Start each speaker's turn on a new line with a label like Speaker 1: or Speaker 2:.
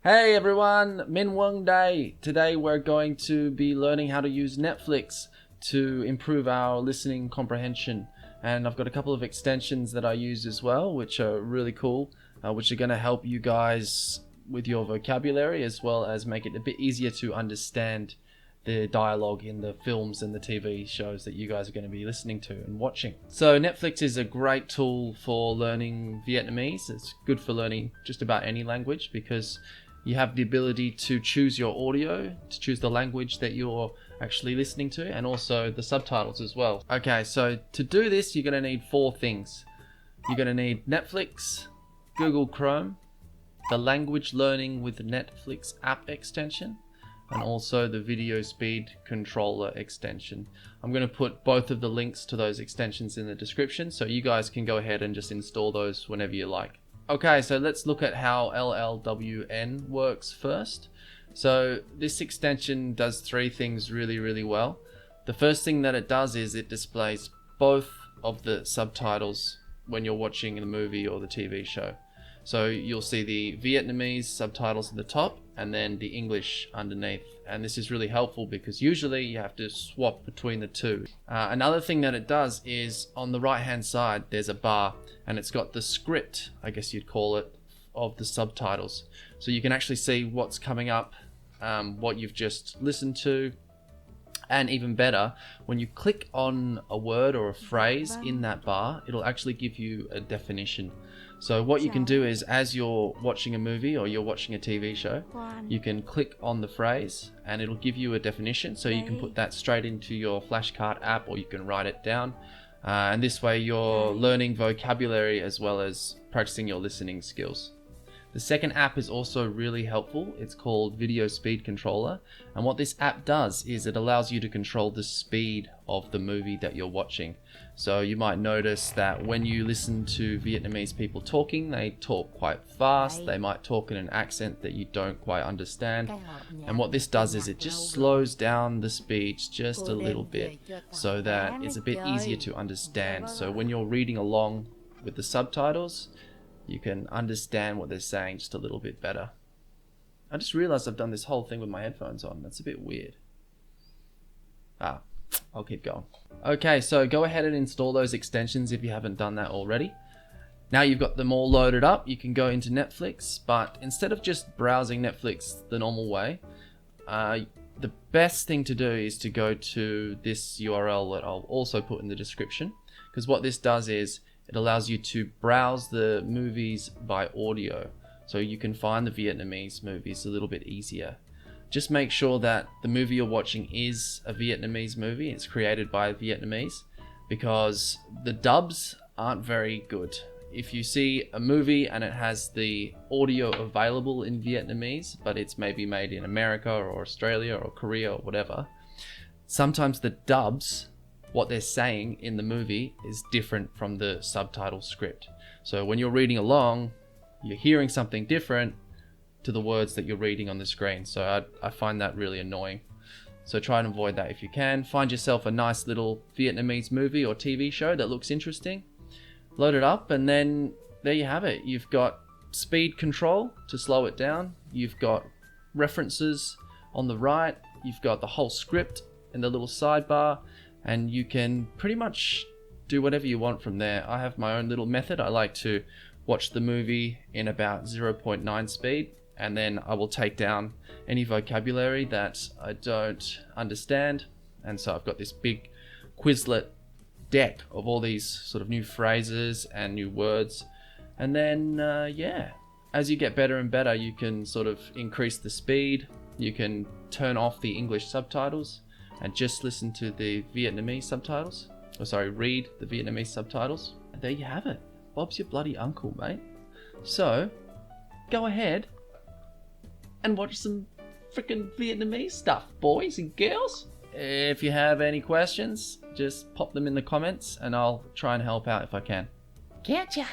Speaker 1: Hey everyone, Min Wong Day. Today we're going to be learning how to use Netflix to improve our listening comprehension. And I've got a couple of extensions that I use as well, which are really cool, which are going to help you guys with your vocabulary as well as make it a bit easier to understand the dialogue in the films and the TV shows that you guys are going to be listening to and watching. So Netflix is a great tool for learning Vietnamese. It's good for learning just about any language because you have the ability to choose your audio, to choose the language that you're actually listening to, and also the subtitles as well. Okay, so to do this, you're going to need four things. You're going to need Netflix, Google Chrome, the Language Learning with Netflix app extension, and also the Video Speed Controller extension. I'm going to put both of the links to those extensions in the description, so you guys can go ahead and just install those whenever you like. Okay, so let's look at how LLWN works first. So this extension does three things really well. The first thing that it does is it displays both of the subtitles when you're watching the movie or the TV show. So you'll see the Vietnamese subtitles at the top and then the English underneath. And this is really helpful because usually you have to swap between the two. Another thing that it does is on the right hand side there's a bar and it's got the script, I guess you'd call it, of the subtitles. So you can actually see what's coming up, what you've just listened to. And even better, when you click on a word or a phrase in that bar, it'll actually give you a definition. So what you can do is, as you're watching a movie or you're watching a TV show, you can click on the phrase and it'll give you a definition. So you can put that straight into your flashcard app or you can write it down. And this way you're learning vocabulary as well as practicing your listening skills. The second app is also really helpful. It's called Video Speed Controller. And what this app does is it allows you to control the speed of the movie that you're watching. So you might notice that when you listen to Vietnamese people talking, they talk quite fast. They might talk in an accent that you don't quite understand. And what this does is it just slows down the speech just a little bit so that it's a bit easier to understand. So when you're reading along with the subtitles, you can understand what they're saying just a little bit better. I just realized I've done this whole thing with my headphones on. That's a bit weird. I'll keep going. Okay, so go ahead and install those extensions if you haven't done that already. Now you've got them all loaded up, you can go into Netflix, but instead of just browsing Netflix the normal way, the best thing to do is to go to this URL that I'll also put in the description, because what this does is it allows you to browse the movies by audio, so you can find the Vietnamese movies a little bit easier. Just make sure that the movie you're watching is a Vietnamese movie, it's created by Vietnamese, because the dubs aren't very good. If you see a movie and it has the audio available in Vietnamese, but it's maybe made in America or Australia or Korea or whatever, sometimes the dubs, what they're saying in the movie, is different from the subtitle script. So when you're reading along, you're hearing something different to the words that you're reading on the screen. So I find that really annoying. So try and avoid that if you can. Find yourself a nice little Vietnamese movie or TV show that looks interesting. Load it up and then there you have it. You've got speed control to slow it down. You've got references on the right. You've got the whole script in the little sidebar. And you can pretty much do whatever you want from there. I have my own little method. I like to watch the movie in about 0.9 speed, and then I will take down any vocabulary that I don't understand. And so I've got this big Quizlet deck of all these sort of new phrases and new words. And then, as you get better and better, you can sort of increase the speed. You can turn off the English subtitles and just listen to the Vietnamese subtitles. Read the Vietnamese subtitles. And there you have it. Bob's your bloody uncle, mate. So, go ahead and watch some freaking Vietnamese stuff, boys and girls. If you have any questions, just pop them in the comments and I'll try and help out if I can.
Speaker 2: Catcha!